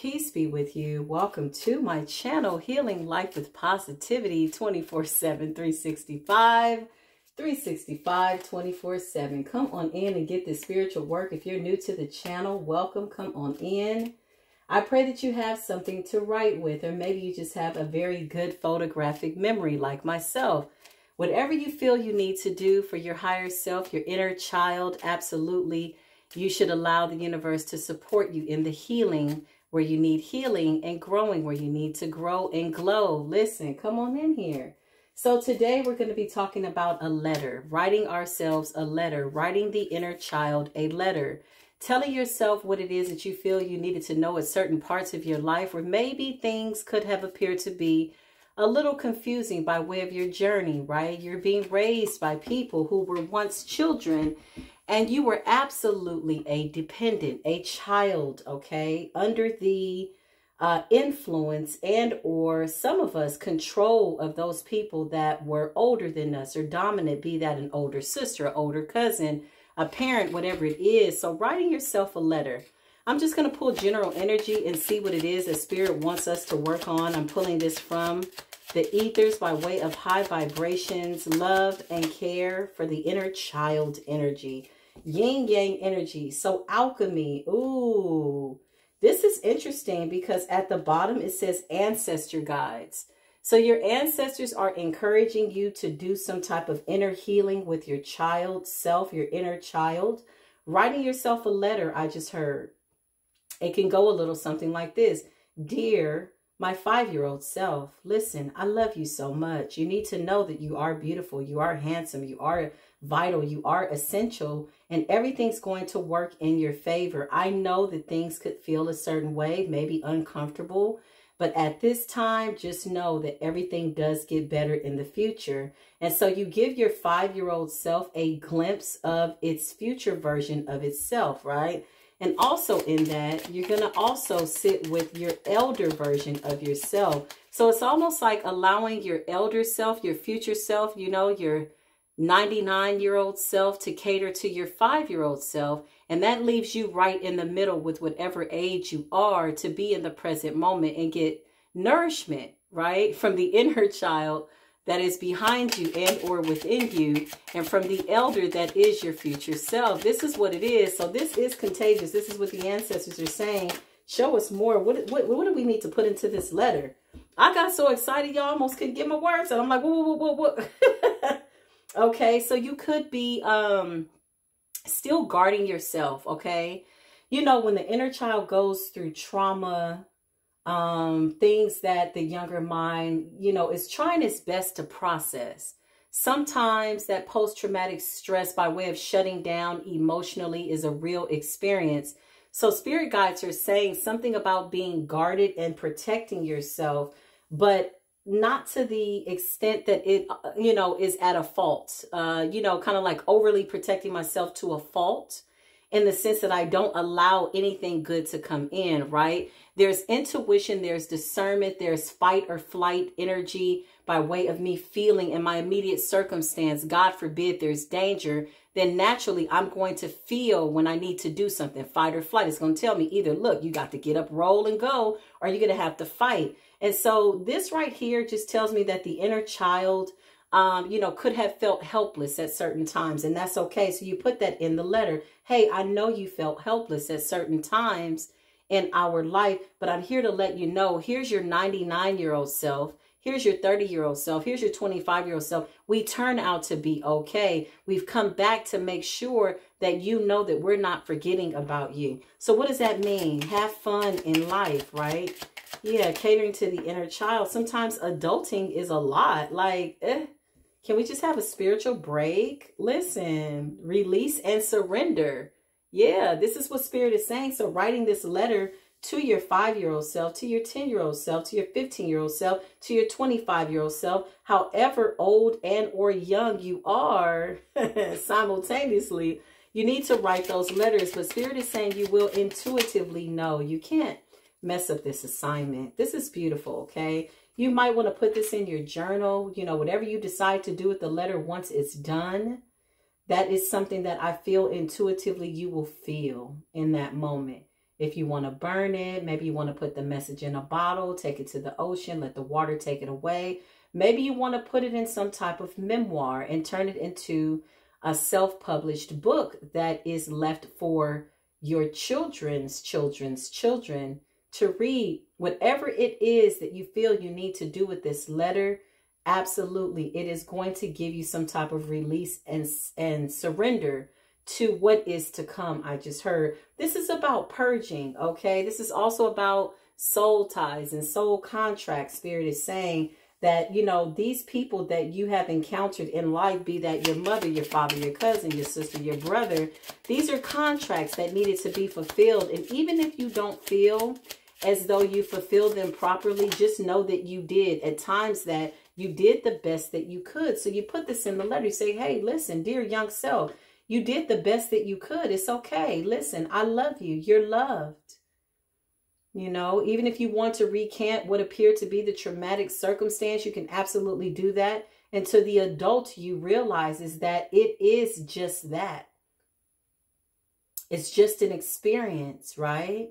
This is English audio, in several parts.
Peace be with you. Welcome to my channel, Healing Life with Positivity, 24/7, 365, 24/7. Come on in and get this spiritual work. If you're new to the channel, welcome. Come on in. I pray that you have something to write with, or maybe you just have a very good photographic memory like myself. Whatever you feel you need to do for your higher self, your inner child, absolutely, you should allow the universe to support you in the healing where you need healing, and growing where you need to grow and glow. Listen, come on in here. So today we're going to be talking about a letter, writing ourselves a letter, writing the inner child a letter, telling yourself what it is that you feel you needed to know at certain parts of your life, where maybe things could have appeared to be a little confusing by way of your journey, right? You're being raised by people who were once children, and you were absolutely a dependent, a child, okay, under the influence and or some of us control of those people that were older than us or dominant, be that an older sister, an older cousin, a parent, whatever it is. So writing yourself a letter. I'm just going to pull general energy and see what it is that Spirit wants us to work on. I'm pulling this from the ethers by way of high vibrations, love and care for the inner child energy. Yin yang energy. So alchemy. Ooh, this is interesting because at the bottom it says ancestor guides. So your ancestors are encouraging you to do some type of inner healing with your child self, your inner child. Writing yourself a letter, I just heard. It can go a little something like this. Dear my 5-year-old self, listen, I love you so much. You need to know that you are beautiful, you are handsome, you are vital, you are essential, and everything's going to work in your favor. I know that things could feel a certain way, maybe uncomfortable, but at this time, just know that everything does get better in the future. And so you give your 5-year-old self a glimpse of its future version of itself, right? And also in that, you're going to also sit with your elder version of yourself. So it's almost like allowing your elder self, your future self, you know, your 99-year-old self to cater to your 5-year-old self. And that leaves you right in the middle with whatever age you are to be in the present moment and get nourishment, right? From the inner child that is behind you and or within you, and from the elder that is your future self. This is what it is. So this is contagious. This is what the ancestors are saying. Show us more. What do we need to put into this letter? I got so excited, y'all, almost couldn't get my words out. I'm like, whoa. Okay, so you could be still guarding yourself, okay? You know, when the inner child goes through trauma, things that the younger mind, you know, is trying its best to process. Sometimes that post-traumatic stress by way of shutting down emotionally is a real experience. So spirit guides are saying something about being guarded and protecting yourself, but not to the extent that it, you know, is at a fault, you know, kind of like overly protecting myself to a fault, in the sense that I don't allow anything good to come in, right? There's intuition, there's discernment, there's fight or flight energy by way of me feeling in my immediate circumstance. God forbid there's danger, then naturally I'm going to feel when I need to do something. Fight or flight is going to tell me either, look, you got to get up, roll and go, or you're going to have to fight. And so this right here just tells me that the inner child, you know, could have felt helpless at certain times, and that's okay. So you put that in the letter. Hey, I know you felt helpless at certain times in our life, but I'm here to let you know, here's your 99-year-old self. Here's your 30-year-old self. Here's your 25-year-old self. We turn out to be okay. We've come back to make sure that you know that we're not forgetting about you. So what does that mean? Have fun in life, right? Yeah, catering to the inner child. Sometimes adulting is a lot. Like, can we just have a spiritual break? Listen, release and surrender. Yeah, this is what Spirit is saying. So writing this letter to your 5-year-old self, to your 10-year-old self, to your 15-year-old self, to your 25-year-old self, however old and or young you are simultaneously, you need to write those letters. But Spirit is saying you will intuitively know. You can't mess up this assignment. This is beautiful, okay? You might want to put this in your journal, you know, whatever you decide to do with the letter once it's done. That is something that I feel intuitively you will feel in that moment. If you want to burn it, maybe you want to put the message in a bottle, take it to the ocean, let the water take it away. Maybe you want to put it in some type of memoir and turn it into a self-published book that is left for your children's children to read. Whatever it is that you feel you need to do with this letter, absolutely, it is going to give you some type of release and surrender to what is to come. I just heard this is about purging. Okay, this is also about soul ties and soul contracts. Spirit is saying that, you know, these people that you have encountered in life, be that your mother, your father, your cousin, your sister, your brother, these are contracts that needed to be fulfilled. And even if you don't feel as though you fulfilled them properly, just know that you did. At times that you did the best that you could. So you put this in the letter. You say, hey, listen, dear young self, you did the best that you could. It's okay. Listen, I love you. You're loved. You know, even if you want to recant what appeared to be the traumatic circumstance, you can absolutely do that. And to the adult, you realize is that it is just that. It's just an experience, right?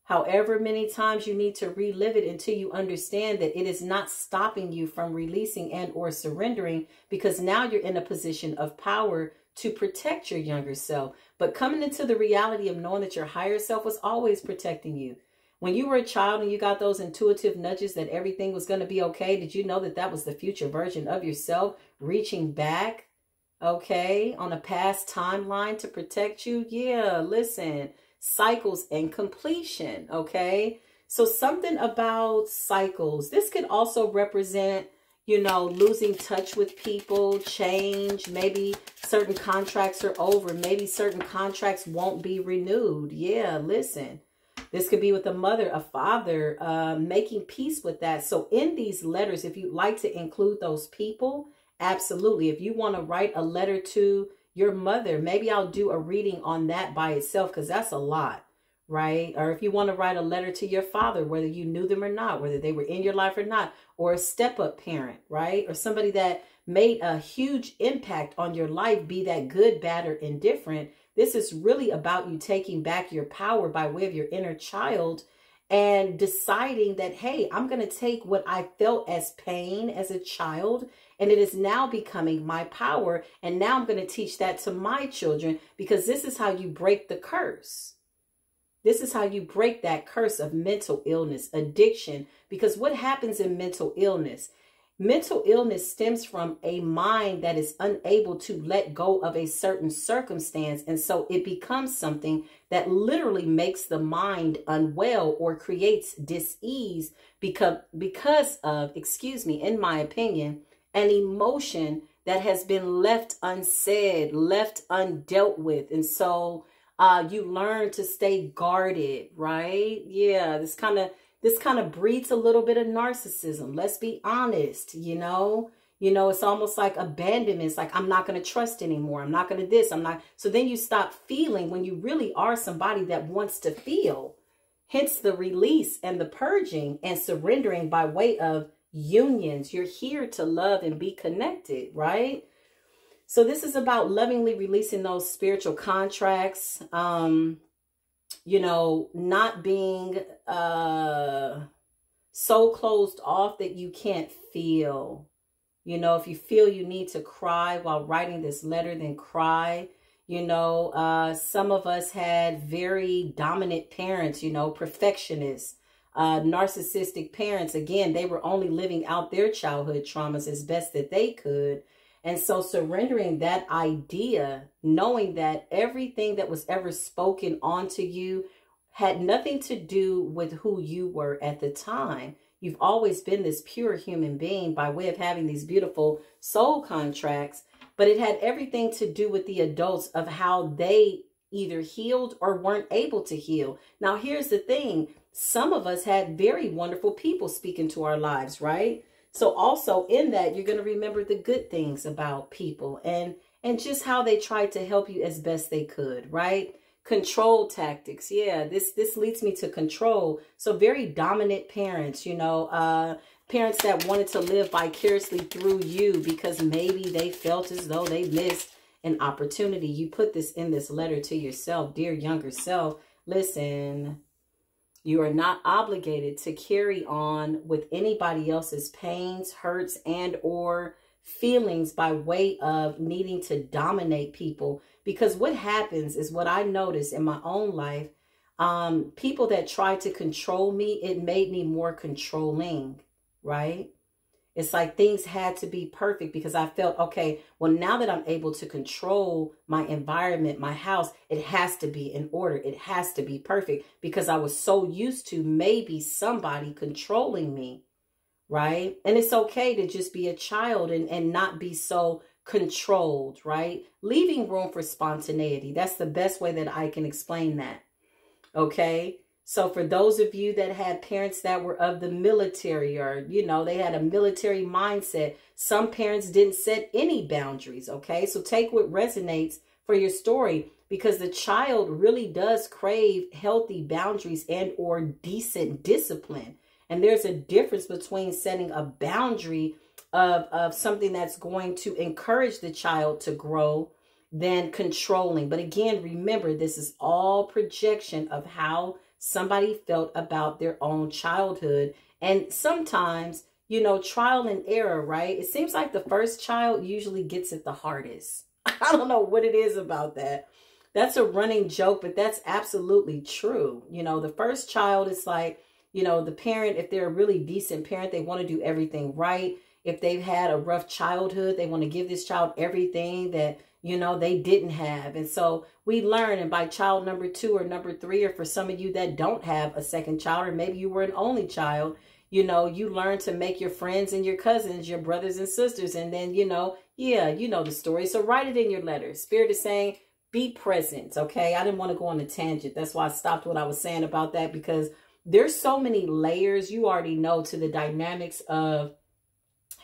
However many times you need to relive it until you understand that it is not stopping you from releasing and or surrendering, because now you're in a position of power to protect your younger self. But coming into the reality of knowing that your higher self was always protecting you. When you were a child and you got those intuitive nudges that everything was going to be okay, did you know that that was the future version of yourself reaching back, okay, on a past timeline to protect you? Yeah, listen. Cycles and completion, okay? So something about cycles. This could also represent, you know, losing touch with people, change. Maybe certain contracts are over. Maybe certain contracts won't be renewed. Yeah, listen. This could be with a mother, a father, making peace with that. So in these letters, if you'd like to include those people, absolutely. If you want to write a letter to your mother, maybe I'll do a reading on that by itself, because that's a lot, right? Or if you want to write a letter to your father, whether you knew them or not, whether they were in your life or not, or a step-up parent, right? Or somebody that made a huge impact on your life, be that good, bad, or indifferent. This is really about you taking back your power by way of your inner child and deciding that, hey, I'm going to take what I felt as pain as a child, and it is now becoming my power. And now I'm going to teach that to my children, because this is how you break the curse. This is how you break that curse of mental illness, addiction. Because what happens in mental illness? Mental illness stems from a mind that is unable to let go of a certain circumstance. And so it becomes something that literally makes the mind unwell or creates dis-ease because of, in my opinion, an emotion that has been left unsaid, left undealt with. And so you learn to stay guarded, right? Yeah, this kind of breeds a little bit of narcissism. Let's be honest, you know, it's almost like abandonment. It's like, I'm not going to trust anymore. I'm not going to this. I'm not. So then you stop feeling when you really are somebody that wants to feel. Hence the release and the purging and surrendering by way of unions. You're here to love and be connected, right? So this is about lovingly releasing those spiritual contracts. You know, not being so closed off that you can't feel. You know, if you feel you need to cry while writing this letter, then cry. You know, some of us had very dominant parents, you know, perfectionists, narcissistic parents. Again, they were only living out their childhood traumas as best that they could. And so surrendering that idea, knowing that everything that was ever spoken onto you had nothing to do with who you were at the time. You've always been this pure human being by way of having these beautiful soul contracts, but it had everything to do with the adults of how they either healed or weren't able to heal. Now, here's the thing. Some of us had very wonderful people speak into our lives, right? So also in that, you're going to remember the good things about people and just how they tried to help you as best they could, right? Control tactics. Yeah, this leads me to control. So very dominant parents, you know, parents that wanted to live vicariously through you because maybe they felt as though they missed an opportunity. You put this in this letter to yourself, dear younger self. Listen, you are not obligated to carry on with anybody else's pains, hurts, and or feelings by way of needing to dominate people. Because what happens is, what I noticed in my own life, people that tried to control me, it made me more controlling, right? It's like things had to be perfect because I felt, okay, well, now that I'm able to control my environment, my house, it has to be in order. It has to be perfect because I was so used to maybe somebody controlling me, right? And it's okay to just be a child and not be so controlled, right? Leaving room for spontaneity. That's the best way that I can explain that. Okay. So for those of you that had parents that were of the military, or, you know, they had a military mindset, some parents didn't set any boundaries. Okay. So take what resonates for your story, because the child really does crave healthy boundaries and or decent discipline. And there's a difference between setting a boundary of something that's going to encourage the child to grow than controlling. But again, remember, this is all projection of how somebody felt about their own childhood. And sometimes, you know, trial and error, right? It seems like the first child usually gets it the hardest. I don't know what it is about that. That's a running joke, but that's absolutely true. You know, the first child is like, you know, the parent, if they're a really decent parent, they want to do everything right. If they've had a rough childhood, they want to give this child everything that, you know, they didn't have. And so we learn, and by child number 2 or number 3, or for some of you that don't have a second child, or maybe you were an only child, you know, you learn to make your friends and your cousins, your brothers and sisters. And then, you know, yeah, you know the story. So write it in your letter. Spirit is saying, be present. Okay. I didn't want to go on a tangent. That's why I stopped what I was saying about that, because there's so many layers, you already know, to the dynamics of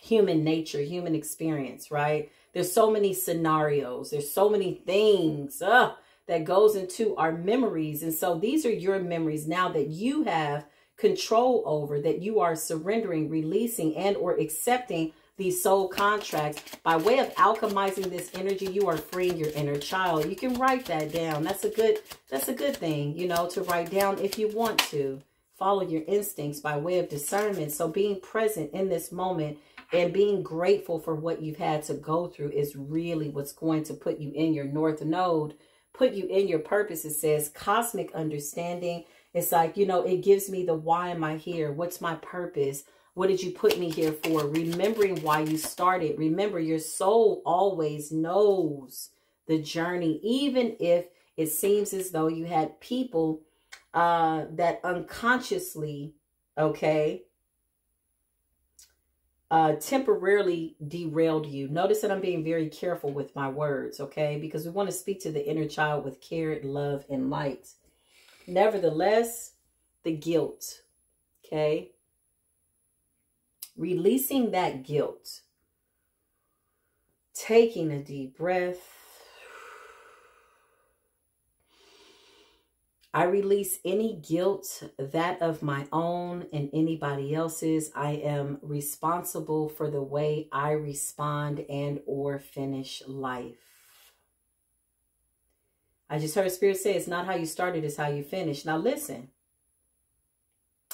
human nature, human experience, right? There's so many scenarios. There's so many things that goes into our memories. And so these are your memories now that you have control over, that you are surrendering, releasing, and or accepting these soul contracts. By way of alchemizing this energy, you are freeing your inner child. You can write that down. That's a good thing, you know, to write down if you want to. Follow your instincts by way of discernment. So being present in this moment and being grateful for what you've had to go through is really what's going to put you in your north node, put you in your purpose. It says cosmic understanding. It's like, you know, it gives me the why am I here? What's my purpose? What did you put me here for? Remembering why you started. Remember, your soul always knows the journey, even if it seems as though you had people that unconsciously, okay, temporarily derailed you. Notice that I'm being very careful with my words, okay? Because we want to speak to the inner child with care, love, and light. Nevertheless, the guilt, okay? Releasing that guilt. Taking a deep breath. I release any guilt, that of my own and anybody else's. I am responsible for the way I respond and or finish life. I just heard Spirit say it's not how you started, it's how you finish. Now listen,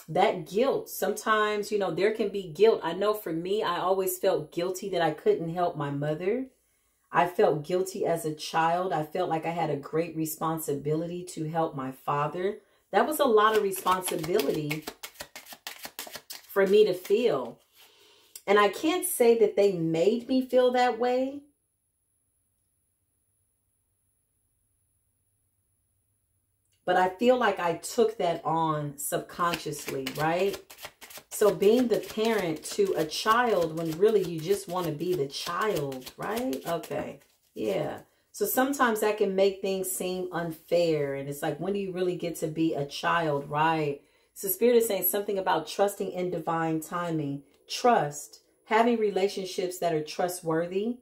that guilt, sometimes, you know, there can be guilt. I know for me, I always felt guilty that I couldn't help my mother. I felt guilty as a child. I felt like I had a great responsibility to help my father. That was a lot of responsibility for me to feel. And I can't say that they made me feel that way. But I feel like I took that on subconsciously, right? So being the parent to a child when really you just want to be the child, right? Okay. Yeah. So sometimes that can make things seem unfair. And it's like, when do you really get to be a child, right? So Spirit is saying something about trusting in divine timing. Trust. Having relationships that are trustworthy.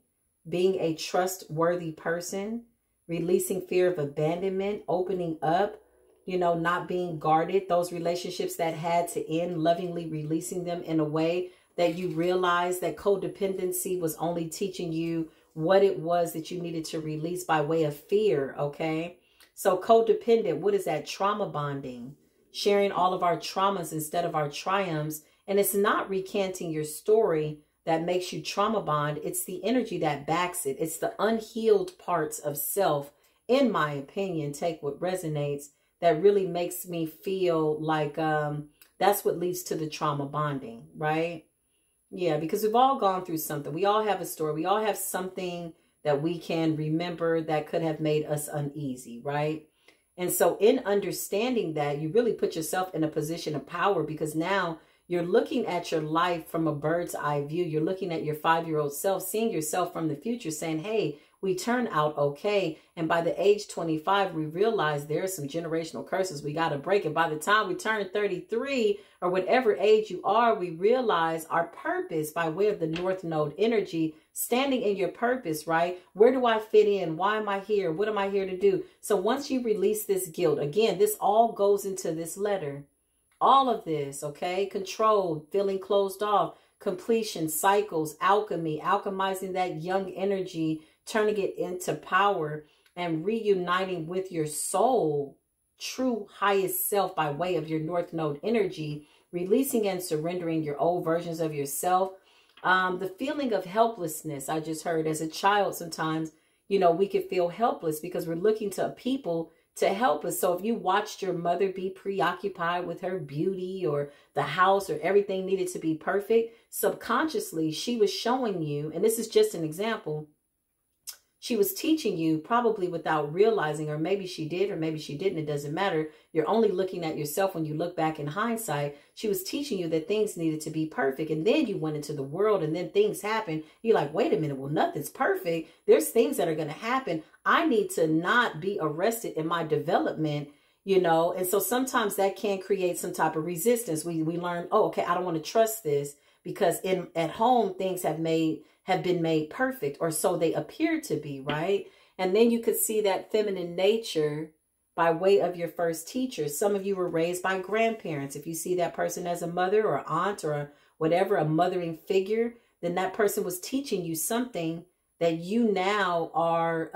Being a trustworthy person. Releasing fear of abandonment. Opening up. You know, not being guarded, those relationships that had to end, lovingly releasing them in a way that you realize that codependency was only teaching you what it was that you needed to release by way of fear, okay? So codependent, what is that? Trauma bonding, sharing all of our traumas instead of our triumphs. And it's not recanting your story that makes you trauma bond. It's the energy that backs it. It's the unhealed parts of self, in my opinion, take what resonates, that really makes me feel like that's what leads to the trauma bonding, right? Yeah, because we've all gone through something. We all have a story. We all have something that we can remember that could have made us uneasy, right? And so in understanding that, you really put yourself in a position of power, because now you're looking at your life from a bird's eye view. You're looking at your 5-year-old self, seeing yourself from the future, saying, hey, we turn out okay. And by the age 25, we realize there are some generational curses we got to break. And by the time we turn 33 or whatever age you are, we realize our purpose by way of the North Node energy, standing in your purpose, right? Where do I fit in? Why am I here? What am I here to do? So once you release this guilt, again, this all goes into this letter. All of this, okay? Control, feeling closed off, completion, cycles, alchemy, alchemizing that young energy, turning it into power, and reuniting with your soul, true highest self by way of your North Node energy, releasing and surrendering your old versions of yourself. The feeling of helplessness, I just heard as a child, sometimes, you know, we could feel helpless because we're looking to people to help us. So if you watched your mother be preoccupied with her beauty or the house or everything needed to be perfect, subconsciously she was showing you, and this is just an example, she was teaching you probably without realizing, or maybe she did, or maybe she didn't. It doesn't matter. You're only looking at yourself when you look back in hindsight. She was teaching you that things needed to be perfect. And then you went into the world and then things happened. You're like, wait a minute. Well, nothing's perfect. There's things that are going to happen. I need to not be arrested in my development, you know. And so sometimes that can create some type of resistance. We learn, oh, okay, I don't want to trust this because at home things have been made perfect, or so they appear to be, right? And then you could see that feminine nature by way of your first teacher. Some of you were raised by grandparents. If you see that person as a mother or aunt or whatever, a mothering figure, then that person was teaching you something that you now are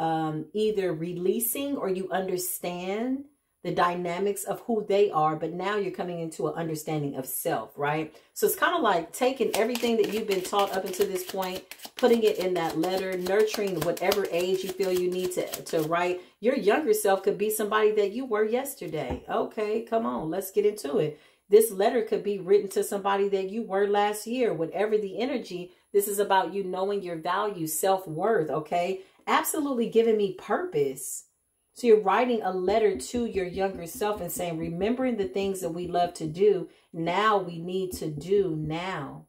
either releasing, or you understand the dynamics of who they are, but now you're coming into an understanding of self, right? So it's kind of like taking everything that you've been taught up until this point, putting it in that letter, nurturing whatever age you feel you need to write. Your younger self could be somebody that you were yesterday. Okay, come on, let's get into it. This letter could be written to somebody that you were last year. Whatever the energy, this is about you knowing your value, self-worth, okay? Absolutely giving me purpose. So you're writing a letter to your younger self and saying, remembering the things that we love to do, now we need to do now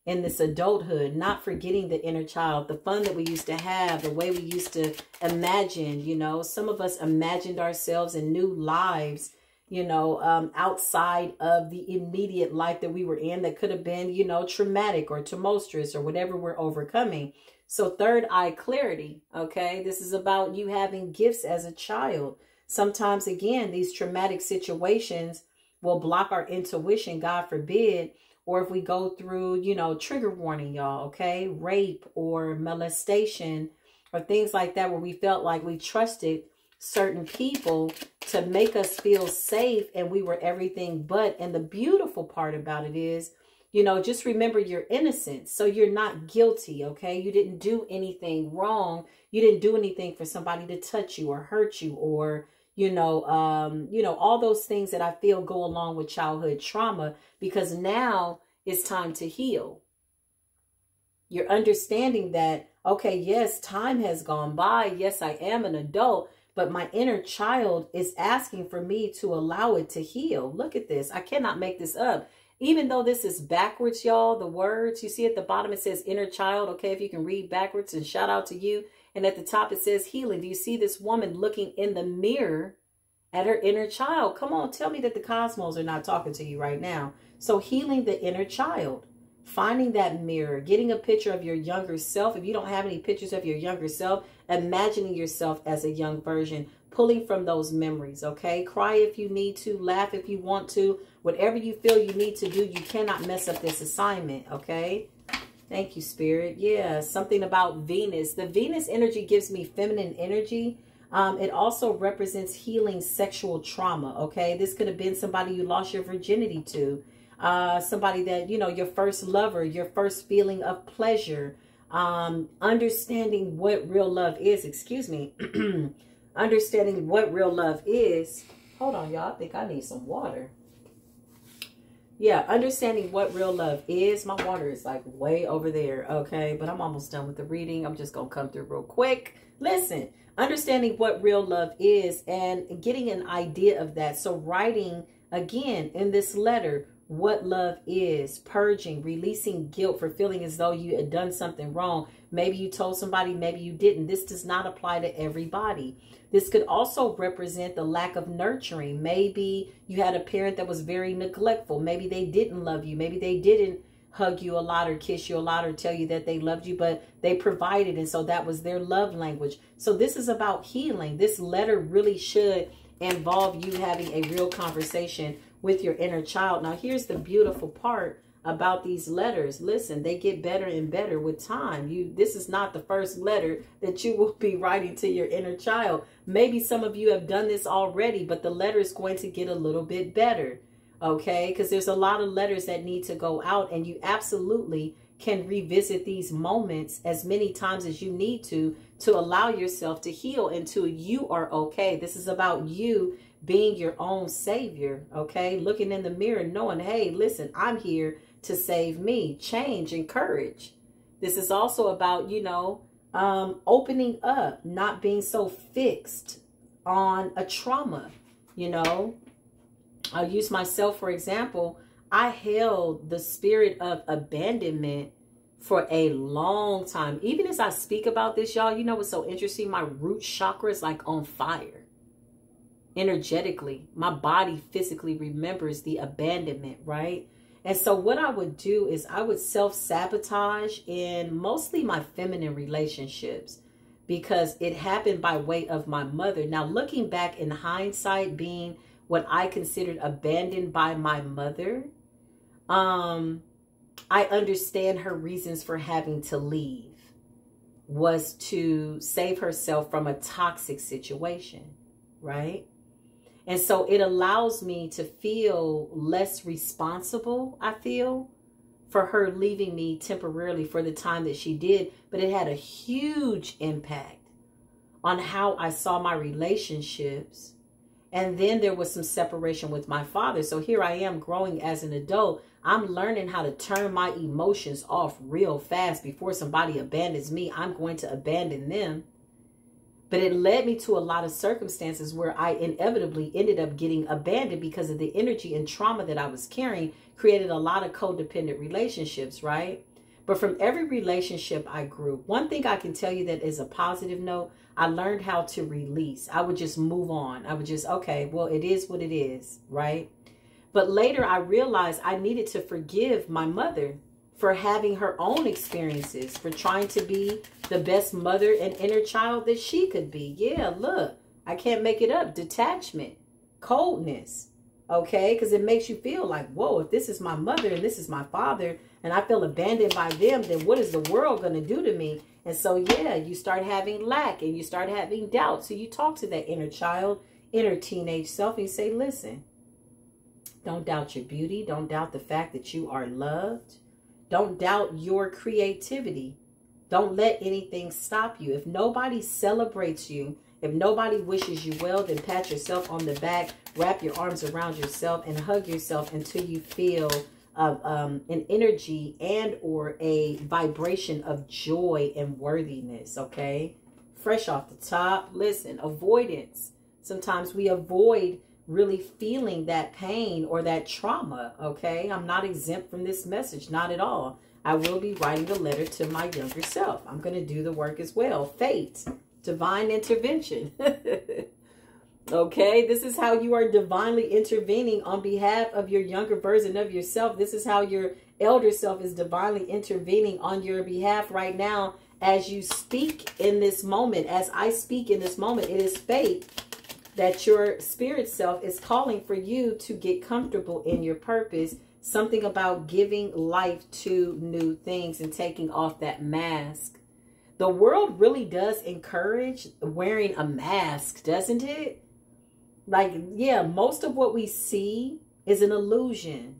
in this adulthood, not forgetting the inner child, the fun that we used to have, the way we used to imagine, you know. Some of us imagined ourselves in new lives, you know, outside of the immediate life that we were in that could have been, you know, traumatic or tumultuous or whatever we're overcoming. So third eye clarity, okay? This is about you having gifts as a child. Sometimes, again, these traumatic situations will block our intuition, God forbid. Or if we go through, you know, trigger warning, y'all, okay? Rape or molestation or things like that, where we felt like we trusted certain people to make us feel safe and we were everything but. And the beautiful part about it is, you know, just remember your innocence. So you're not guilty, okay? You didn't do anything wrong. You didn't do anything for somebody to touch you or hurt you or, you know, all those things that I feel go along with childhood trauma, because now it's time to heal. You're understanding that, okay, yes, time has gone by. Yes, I am an adult, but my inner child is asking for me to allow it to heal. Look at this. I cannot make this up. Even though this is backwards, y'all, the words, you see at the bottom, it says inner child. Okay, if you can read backwards, and shout out to you. And at the top, it says healing. Do you see this woman looking in the mirror at her inner child? Come on, tell me that the cosmos are not talking to you right now. So healing the inner child, finding that mirror, getting a picture of your younger self. If you don't have any pictures of your younger self, imagining yourself as a young version, pulling from those memories, okay? Cry if you need to, laugh if you want to, whatever you feel you need to do. You cannot mess up this assignment, okay? Thank you, Spirit. Yeah, something about Venus. The Venus energy gives me feminine energy. It also represents healing sexual trauma. Okay, this could have been somebody you lost your virginity to, somebody that, you know, your first lover, your first feeling of pleasure, understanding what real love is. Excuse me. Understanding what real love is. Hold on, y'all. I think I need some water. Yeah, understanding what real love is. My water is like way over there, okay? But I'm almost done with the reading. I'm just going to come through real quick. Listen, understanding what real love is and getting an idea of that. So writing, again, in this letter, what love is, purging, releasing guilt for feeling as though you had done something wrong. Maybe you told somebody, maybe you didn't. This does not apply to everybody. This could also represent the lack of nurturing. Maybe you had a parent that was very neglectful. Maybe they didn't love you. Maybe they didn't hug you a lot or kiss you a lot or tell you that they loved you, but they provided. And so that was their love language. So this is about healing. This letter really should involve you having a real conversation with your inner child. Now, here's the beautiful part about these letters. Listen, they get better and better with time. This is not the first letter that you will be writing to your inner child. Maybe some of you have done this already, but the letter is going to get a little bit better. Okay, because there's a lot of letters that need to go out, and you absolutely can revisit these moments as many times as you need to allow yourself to heal until you are okay. This is about you being your own savior, okay? Looking in the mirror, knowing, hey, listen, I'm here to save me. Change and courage. This is also about, you know, opening up, not being so fixed on a trauma, you know. I'll use myself, for example. I held the spirit of abandonment for a long time. Even as I speak about this, y'all, you know what's so interesting? My root chakra is like on fire. Energetically, my body physically remembers the abandonment, right? And so what I would do is I would self-sabotage in mostly my feminine relationships because it happened by way of my mother. Now, looking back in hindsight, being what I considered abandoned by my mother, I understand her reasons for having to leave was to save herself from a toxic situation, right? And so it allows me to feel less responsible, I feel, for her leaving me temporarily for the time that she did. But it had a huge impact on how I saw my relationships. And then there was some separation with my father. So here I am growing as an adult. I'm learning how to turn my emotions off real fast. Before somebody abandons me, I'm going to abandon them. But it led me to a lot of circumstances where I inevitably ended up getting abandoned because of the energy and trauma that I was carrying, created a lot of codependent relationships, right? But from every relationship I grew, one thing I can tell you that is a positive note, I learned how to release. I would just move on. I would just, okay, well, it is what it is, right? But later I realized I needed to forgive my mother for having her own experiences, for trying to be the best mother and inner child that she could be. Yeah, look, I can't make it up. Detachment, coldness, okay? Because it makes you feel like, whoa, if this is my mother and this is my father and I feel abandoned by them, then what is the world going to do to me? And so, yeah, you start having lack and you start having doubt. So you talk to that inner child, inner teenage self, and you say, listen, don't doubt your beauty. Don't doubt the fact that you are loved. Don't doubt your creativity. Don't let anything stop you. If nobody celebrates you, if nobody wishes you well, then pat yourself on the back, wrap your arms around yourself, and hug yourself until you feel an energy and or a vibration of joy and worthiness, okay? Fresh off the top. Listen, avoidance. Sometimes we avoid really feeling that pain or that trauma, okay? I'm not exempt from this message, not at all. I will be writing a letter to my younger self. I'm going to do the work as well. Fate, divine intervention. Okay, this is how you are divinely intervening on behalf of your younger version of yourself. This is how your elder self is divinely intervening on your behalf right now as you speak in this moment. As I speak in this moment, it is fate that your spirit self is calling for you to get comfortable in your purpose. Something about giving life to new things and taking off that mask. The world really does encourage wearing a mask, doesn't it? Like, yeah, most of what we see is an illusion.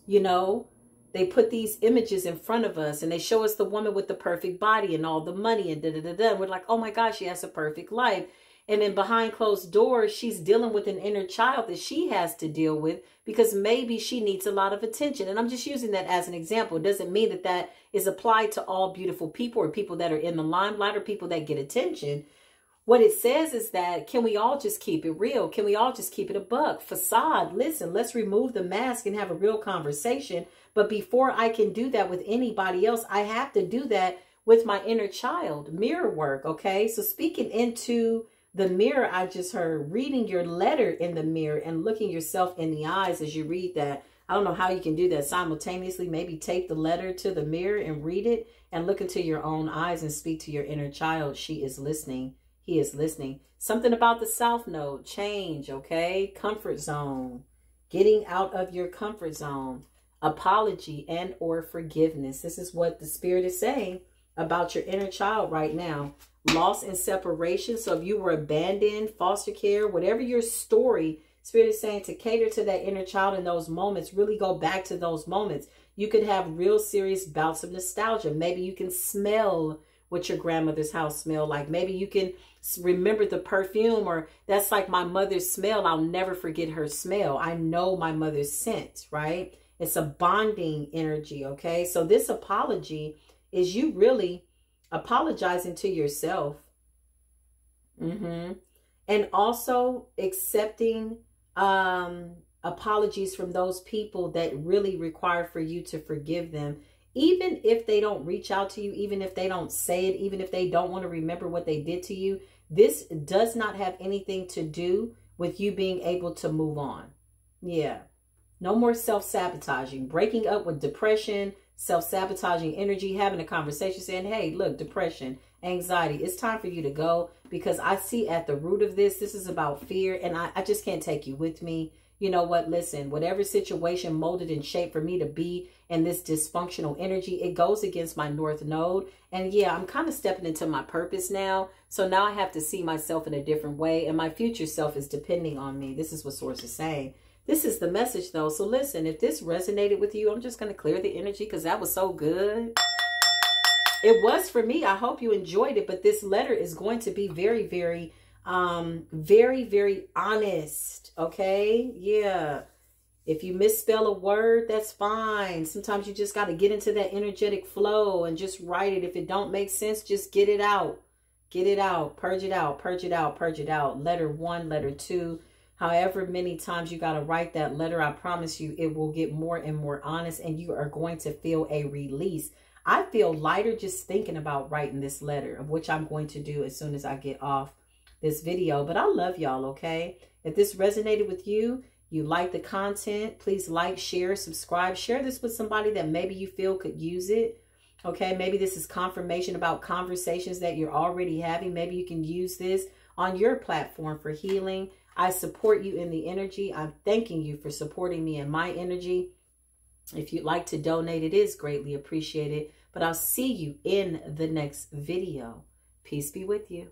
You know, they put these images in front of us and they show us the woman with the perfect body and all the money and da-da-da-da. And we're like, oh my gosh, she has a perfect life. And then behind closed doors, she's dealing with an inner child that she has to deal with because maybe she needs a lot of attention. And I'm just using that as an example. It doesn't mean that that is applied to all beautiful people or people that are in the limelight or people that get attention. What it says is that, can we all just keep it real? Can we all just keep it a buck? Facade, listen, let's remove the mask and have a real conversation. But before I can do that with anybody else, I have to do that with my inner child. Mirror work, okay? So speaking into the mirror, I just heard reading your letter in the mirror and looking yourself in the eyes as you read that. I don't know how you can do that simultaneously. Maybe tape the letter to the mirror and read it and look into your own eyes and speak to your inner child. She is listening. He is listening. Something about the South Node. Change, okay? Comfort zone. Getting out of your comfort zone. Apology and or forgiveness. This is what the Spirit is saying about your inner child right now. Loss and separation. So if you were abandoned, foster care, whatever your story, Spirit is saying to cater to that inner child in those moments. Really go back to those moments. You could have real serious bouts of nostalgia. Maybe you can smell what your grandmother's house smelled like. Maybe you can remember the perfume, or that's like my mother's smell. I'll never forget her smell. I know my mother's scent, right? It's a bonding energy, okay? So this apology is you really apologizing to yourself. And also accepting apologies from those people that really require for you to forgive them. Even if they don't reach out to you, even if they don't say it, even if they don't want to remember what they did to you, this does not have anything to do with you being able to move on. Yeah. No more self-sabotaging, breaking up with depression, self-sabotaging energy, having a conversation saying, hey, look, depression, anxiety, it's time for you to go, because I see at the root of this is about fear, and I just can't take you with me. You know what? Listen, whatever situation molded and shaped for me to be in this dysfunctional energy, it goes against my North Node. And yeah, I'm kind of stepping into my purpose now. So now I have to see myself in a different way. And my future self is depending on me. This is what Source is saying. This is the message though. So listen, if this resonated with you, I'm just going to clear the energy because that was so good. It was for me. I hope you enjoyed it. But this letter is going to be very, very honest. Okay. Yeah. If you misspell a word, that's fine. Sometimes you just got to get into that energetic flow and just write it. If it don't make sense, just get it out. Get it out. Purge it out. Purge it out. Purge it out. Letter 1, letter 2. However many times you got to write that letter, I promise you it will get more and more honest, and you are going to feel a release. I feel lighter just thinking about writing this letter, of which I'm going to do as soon as I get off this video. But I love y'all, okay? If this resonated with you, you like the content, please like, share, subscribe. Share this with somebody that maybe you feel could use it, okay? Maybe this is confirmation about conversations that you're already having. Maybe you can use this on your platform for healing. I support you in the energy. I'm thanking you for supporting me in my energy. If you'd like to donate, it is greatly appreciated. But I'll see you in the next video. Peace be with you.